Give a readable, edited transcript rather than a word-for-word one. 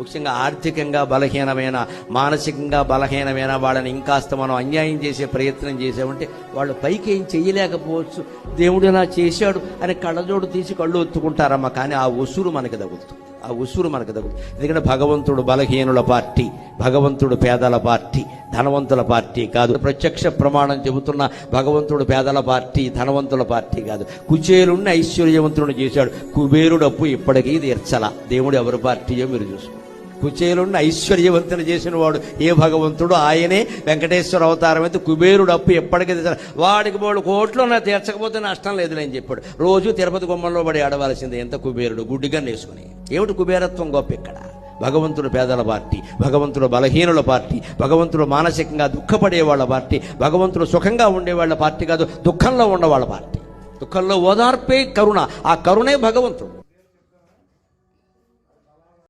ముఖ్యంగా ఆర్థికంగా బలహీనమైన, మానసికంగా బలహీనమైన వాళ్ళని ఇంకాస్త మనం అన్యాయం చేసే ప్రయత్నం చేసామంటే వాళ్ళు పైకి ఏం చెయ్యలేకపోవచ్చు. దేవుడు ఇలా చేశాడు అని కళ్ళజోడు తీసి కళ్ళు ఒత్తుకుంటారమ్మా, కానీ ఆ ఉసురు మనకి తగులుతుంది. ఎందుకంటే భగవంతుడు బలహీనుల పార్టీ, భగవంతుడు పేదల పార్టీ, ధనవంతుల పార్టీ కాదు. ప్రత్యక్ష ప్రమాణం చెబుతున్న భగవంతుడు పేదల పార్టీ, ధనవంతుల పార్టీ కాదు. కుచేలుణ్ణి ఐశ్వర్యవంతుడిని చేశాడు, కుబేరుడు అప్పు ఇప్పటికీ తీర్చల. దేవుడు ఎవరి పార్టీయో మీరు చూసుకో. కుచేలుణ్ణి ఐశ్వర్యవంతుని చేసిన వాడు ఏ భగవంతుడు? ఆయనే వెంకటేశ్వర అవతారం అయితే కుబేరుడు అప్పు ఎప్పటికీ తీర్చాలి. వాడికి 3 కోట్లు నా తీర్చకపోతే నష్టం లేదులే అని చెప్పాడు. రోజు తిరుపతి గుమ్మంలో పడి ఆడవలసింది ఎంత కుబేరుడు, గుడ్డిగా నేసుకుని. ఏమిటి కుబేరత్వం గొప్ప ఇక్కడ? భగవంతుడు పేదల పార్టీ, భగవంతుడు బలహీనుల పార్టీ, భగవంతుడు మానసికంగా దుఃఖపడే వాళ్ళ పార్టీ, భగవంతుడు సుఖంగా ఉండేవాళ్ళ పార్టీ కాదు, దుఃఖంలో ఉన్నవాళ్ళ పార్టీ. దుఃఖంలో ఓదార్పే కరుణ, ఆ కరుణే భగవంతుడు.